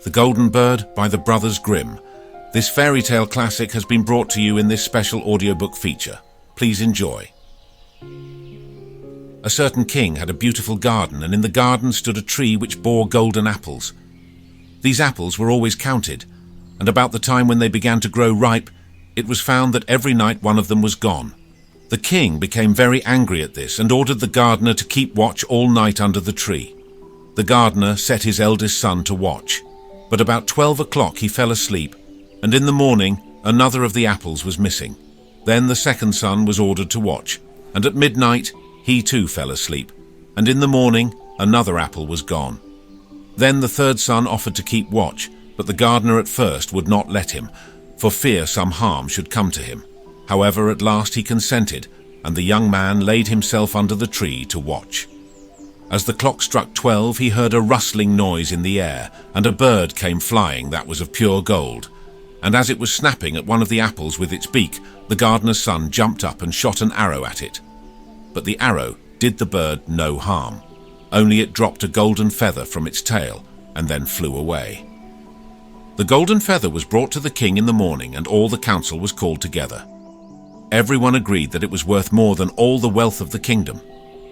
The Golden Bird by the Brothers Grimm. This fairy tale classic has been brought to you in this special audiobook feature. Please enjoy. A certain king had a beautiful garden, and in the garden stood a tree which bore golden apples. These apples were always counted, and about the time when they began to grow ripe, it was found that every night one of them was gone. The king became very angry at this and ordered the gardener to keep watch all night under the tree. The gardener set his eldest son to watch, but about 12 o'clock he fell asleep, and in the morning another of the apples was missing. Then the second son was ordered to watch, and at midnight he too fell asleep, and in the morning another apple was gone. Then the third son offered to keep watch, but the gardener at first would not let him, for fear some harm should come to him. However, at last he consented, and the young man laid himself under the tree to watch. As the clock struck 12, he heard a rustling noise in the air, and a bird came flying that was of pure gold. And as it was snapping at one of the apples with its beak, the gardener's son jumped up and shot an arrow at it. But the arrow did the bird no harm, only it dropped a golden feather from its tail and then flew away. The golden feather was brought to the king in the morning, and all the council was called together. Everyone agreed that it was worth more than all the wealth of the kingdom.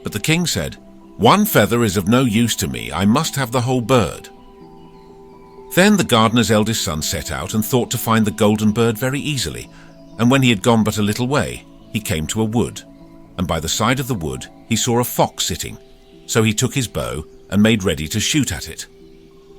But the king said, "One feather is of no use to me. I must have the whole bird." Then the gardener's eldest son set out and thought to find the golden bird very easily. And when he had gone but a little way, he came to a wood. And by the side of the wood he saw a fox sitting. So he took his bow and made ready to shoot at it.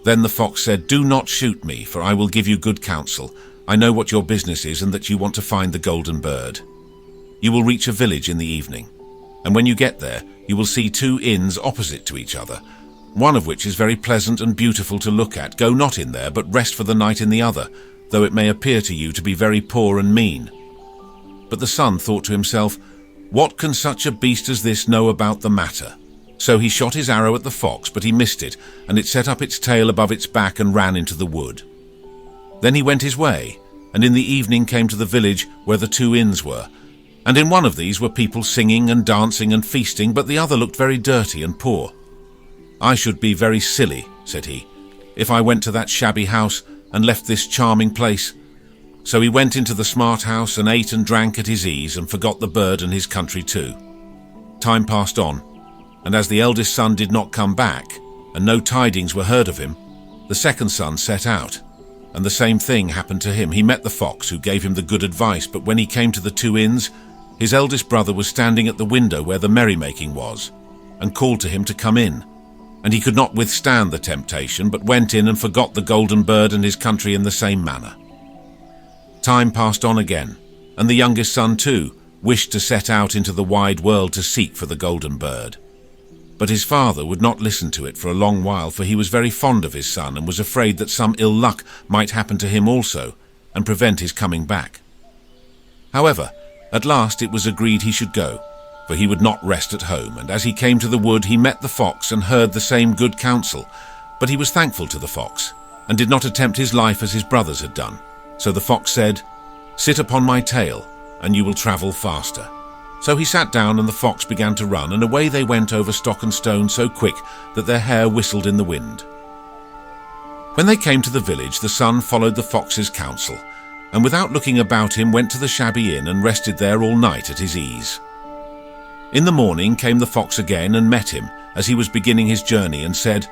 Then the fox said, "Do not shoot me, for I will give you good counsel. I know what your business is, and that you want to find the golden bird. You will reach a village in the evening, and when you get there, you will see two inns opposite to each other, one of which is very pleasant and beautiful to look at. Go not in there, but rest for the night in the other, though it may appear to you to be very poor and mean." But the son thought to himself, "What can such a beast as this know about the matter?" So he shot his arrow at the fox, but he missed it, and it set up its tail above its back and ran into the wood. Then he went his way, and in the evening came to the village where the two inns were. And in one of these were people singing and dancing and feasting, but the other looked very dirty and poor. "I should be very silly," said he, "if I went to that shabby house and left this charming place." So he went into the smart house and ate and drank at his ease and forgot the bird and his country too. Time passed on, and as the eldest son did not come back, and no tidings were heard of him, the second son set out. And the same thing happened to him. He met the fox, who gave him the good advice, but when he came to the two inns, his eldest brother was standing at the window where the merrymaking was, and called to him to come in. And he could not withstand the temptation, but went in and forgot the golden bird and his country in the same manner. Time passed on again, and the youngest son too wished to set out into the wide world to seek for the golden bird. But his father would not listen to it for a long while, for he was very fond of his son and was afraid that some ill luck might happen to him also and prevent his coming back. However, at last it was agreed he should go, for he would not rest at home, and as he came to the wood he met the fox and heard the same good counsel. But he was thankful to the fox, and did not attempt his life as his brothers had done. So the fox said, "Sit upon my tail, and you will travel faster." So he sat down, and the fox began to run, and away they went over stock and stone so quick that their hair whistled in the wind. When they came to the village, the son followed the fox's counsel, and without looking about him went to the shabby inn and rested there all night at his ease. In the morning came the fox again and met him as he was beginning his journey, and said,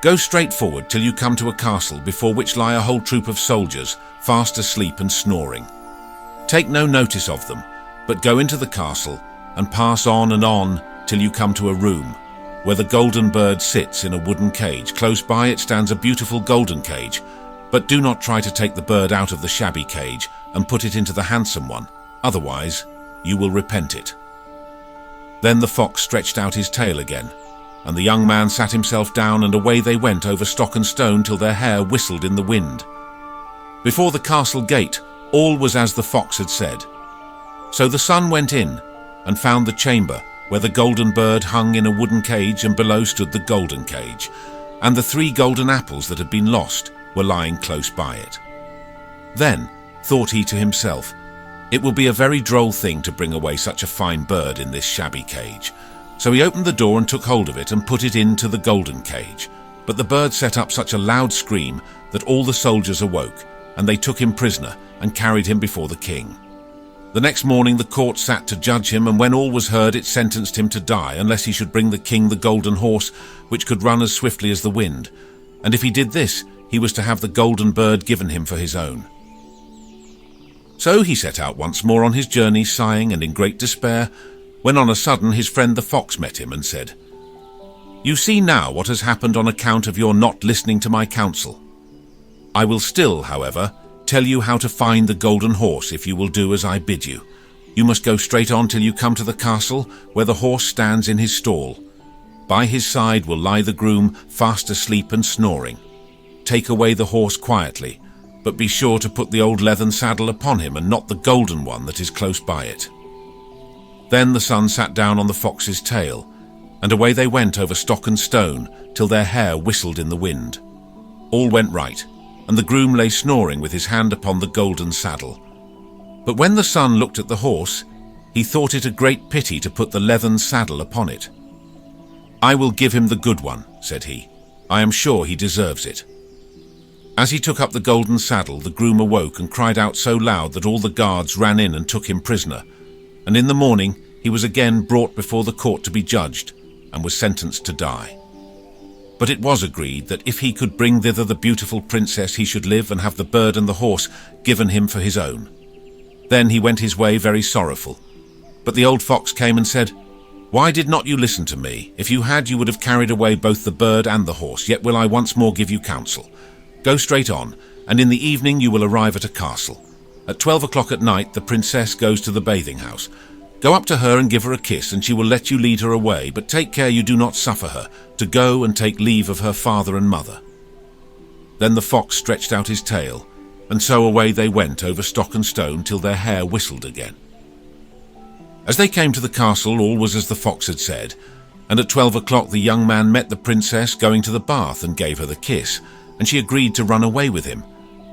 "Go straight forward till you come to a castle before which lie a whole troop of soldiers, fast asleep and snoring. Take no notice of them, but go into the castle and pass on till you come to a room where the golden bird sits in a wooden cage. Close by it stands a beautiful golden cage, but do not try to take the bird out of the shabby cage and put it into the handsome one, otherwise you will repent it." Then the fox stretched out his tail again, and the young man sat himself down, and away they went over stock and stone till their hair whistled in the wind. Before the castle gate all was as the fox had said. So the son went in and found the chamber where the golden bird hung in a wooden cage, and below stood the golden cage, and the 3 golden apples that had been lost were lying close by it. Then thought he to himself, "It will be a very droll thing to bring away such a fine bird in this shabby cage." So he opened the door and took hold of it and put it into the golden cage, But the bird set up such a loud scream that all the soldiers awoke, and they took him prisoner and carried him before the king. The next morning the court sat to judge him, and when all was heard it sentenced him to die unless he should bring the king the golden horse, which could run as swiftly as the wind. And if he did this, he was to have the golden bird given him for his own. So he set out once more on his journey, sighing and in great despair, when on a sudden his friend the fox met him and said, "You see now what has happened on account of your not listening to my counsel. I will still, however, tell you how to find the golden horse if you will do as I bid you. You must go straight on till you come to the castle, where the horse stands in his stall. By his side will lie the groom, fast asleep and snoring. Take away the horse quietly, but be sure to put the old leathern saddle upon him and not the golden one that is close by it." Then the son sat down on the fox's tail, and away they went over stock and stone till their hair whistled in the wind. All went right, and the groom lay snoring with his hand upon the golden saddle. But when the son looked at the horse, he thought it a great pity to put the leathern saddle upon it. "I will give him the good one," said he. "I am sure he deserves it." As he took up the golden saddle, the groom awoke and cried out so loud that all the guards ran in and took him prisoner. And in the morning he was again brought before the court to be judged, and was sentenced to die. But it was agreed that if he could bring thither the beautiful princess, he should live and have the bird and the horse given him for his own. Then he went his way very sorrowful. But the old fox came and said, "Why did not you listen to me? If you had, you would have carried away both the bird and the horse. Yet will I once more give you counsel. Go straight on, and in the evening you will arrive at a castle. At 12 o'clock at night the princess goes to the bathing house. Go up to her and give her a kiss, and she will let you lead her away, but take care you do not suffer her to go and take leave of her father and mother." Then the fox stretched out his tail, and so away they went over stock and stone till their hair whistled again. As they came to the castle, all was as the fox had said, and at 12 o'clock the young man met the princess going to the bath and gave her the kiss, and she agreed to run away with him,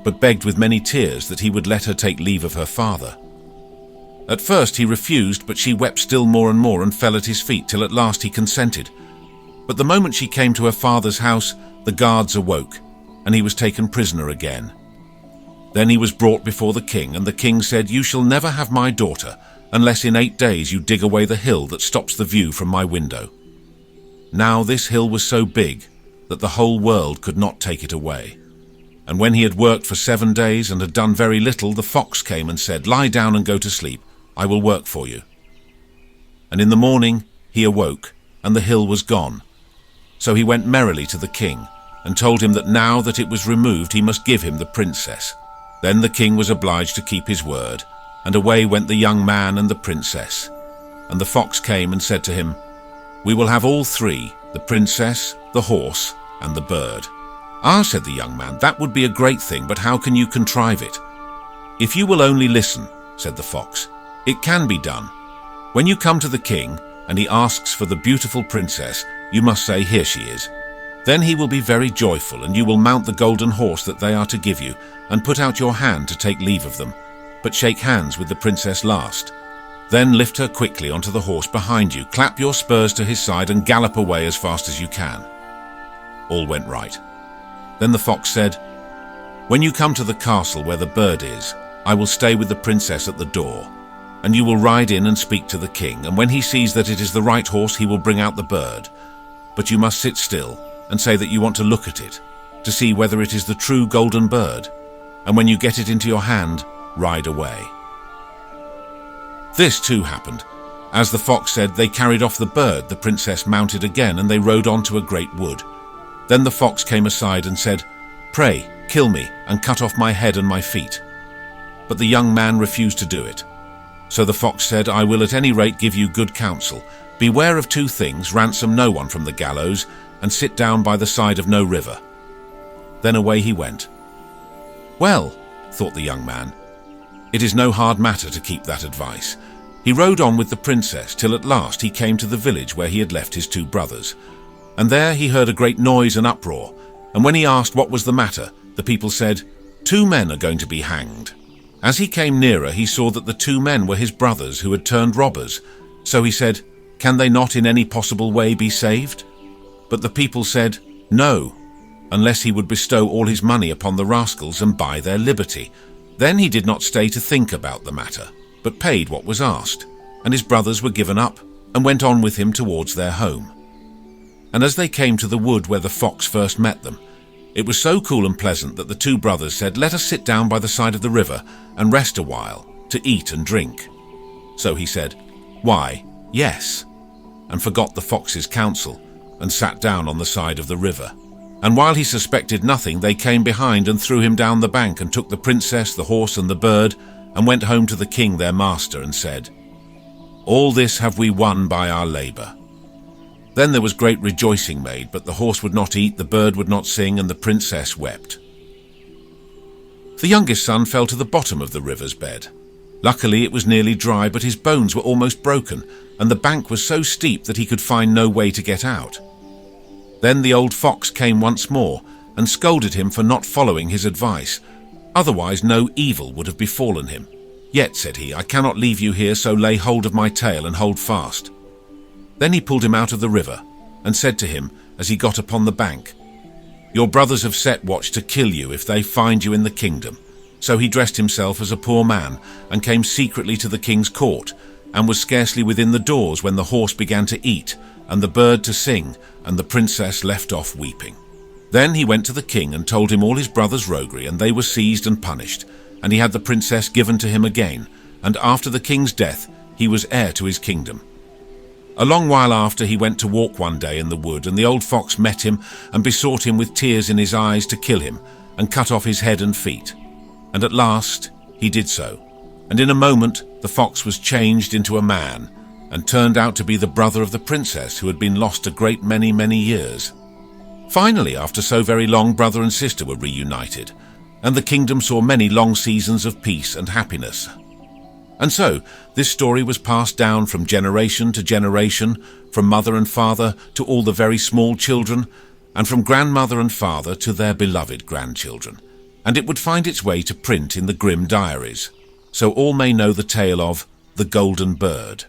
but begged with many tears that he would let her take leave of her father. At first he refused, but she wept still more and more and fell at his feet till at last he consented. But the moment she came to her father's house, the guards awoke, and he was taken prisoner again. Then he was brought before the king, and the king said, "You shall never have my daughter, unless in 8 days you dig away the hill that stops the view from my window." Now this hill was so big that the whole world could not take it away. And when he had worked for 7 days and had done very little, the fox came and said, "Lie down and go to sleep. I will work for you." And in the morning he awoke, and the hill was gone. So he went merrily to the king, and told him that now that it was removed he must give him the princess. Then the king was obliged to keep his word, and away went the young man and the princess. And the fox came and said to him, "We will have all three, the princess, the horse, and the bird." "Ah," said the young man, "that would be a great thing, but how can you contrive it?" "If you will only listen," said the fox, "it can be done. When you come to the king, and he asks for the beautiful princess, you must say, 'Here she is.' Then he will be very joyful, and you will mount the golden horse that they are to give you, and put out your hand to take leave of them, but shake hands with the princess last. Then lift her quickly onto the horse behind you, clap your spurs to his side, and gallop away as fast as you can." All went right. Then the fox said, "When you come to the castle where the bird is, I will stay with the princess at the door, and you will ride in and speak to the king, and when he sees that it is the right horse, he will bring out the bird. But you must sit still and say that you want to look at it, to see whether it is the true golden bird, and when you get it into your hand, ride away." This too happened. As the fox said, they carried off the bird, the princess mounted again, and they rode on to a great wood. Then the fox came aside and said, "Pray, kill me, and cut off my head and my feet." But the young man refused to do it. So the fox said, "I will at any rate give you good counsel. Beware of 2 things, ransom no one from the gallows, and sit down by the side of no river." Then away he went. "Well," thought the young man, "it is no hard matter to keep that advice." He rode on with the princess till at last he came to the village where he had left his 2 brothers. And there he heard a great noise and uproar, and when he asked what was the matter, the people said, "2 men are going to be hanged." As he came nearer, he saw that the 2 men were his brothers who had turned robbers. So he said, "Can they not in any possible way be saved?" But the people said, "No, unless he would bestow all his money upon the rascals and buy their liberty. Then he did not stay to think about the matter, but paid what was asked, and his brothers were given up and went on with him towards their home. And as they came to the wood where the fox first met them, it was so cool and pleasant that the two brothers said, "Let us sit down by the side of the river and rest a while, to eat and drink." So he said, "Why, yes," and forgot the fox's counsel, and sat down on the side of the river. And while he suspected nothing, they came behind and threw him down the bank, and took the princess, the horse, and the bird, and went home to the king their master, and said, "All this have we won by our labour." Then there was great rejoicing made, but the horse would not eat, the bird would not sing, and the princess wept. The youngest son fell to the bottom of the river's bed. Luckily it was nearly dry, but his bones were almost broken, and the bank was so steep that he could find no way to get out. Then the old fox came once more, and scolded him for not following his advice. Otherwise no evil would have befallen him. "Yet," said he, "I cannot leave you here, so lay hold of my tail and hold fast." Then he pulled him out of the river, and said to him, as he got upon the bank, "Your brothers have set watch to kill you if they find you in the kingdom." So he dressed himself as a poor man, and came secretly to the king's court, and was scarcely within the doors when the horse began to eat, and the bird to sing, and the princess left off weeping. Then he went to the king and told him all his brothers' roguery, and they were seized and punished, and he had the princess given to him again, and after the king's death he was heir to his kingdom. A long while after he went to walk one day in the wood, and the old fox met him, and besought him with tears in his eyes to kill him, and cut off his head and feet. And at last he did so, and in a moment the fox was changed into a man, and turned out to be the brother of the princess, who had been lost a great many years. Finally, after so very long, brother and sister were reunited, and the kingdom saw many long seasons of peace and happiness. And so this story was passed down from generation to generation, from mother and father to all the very small children, and from grandmother and father to their beloved grandchildren. And it would find its way to print in the Grimm diaries, so all may know the tale of the Golden Bird.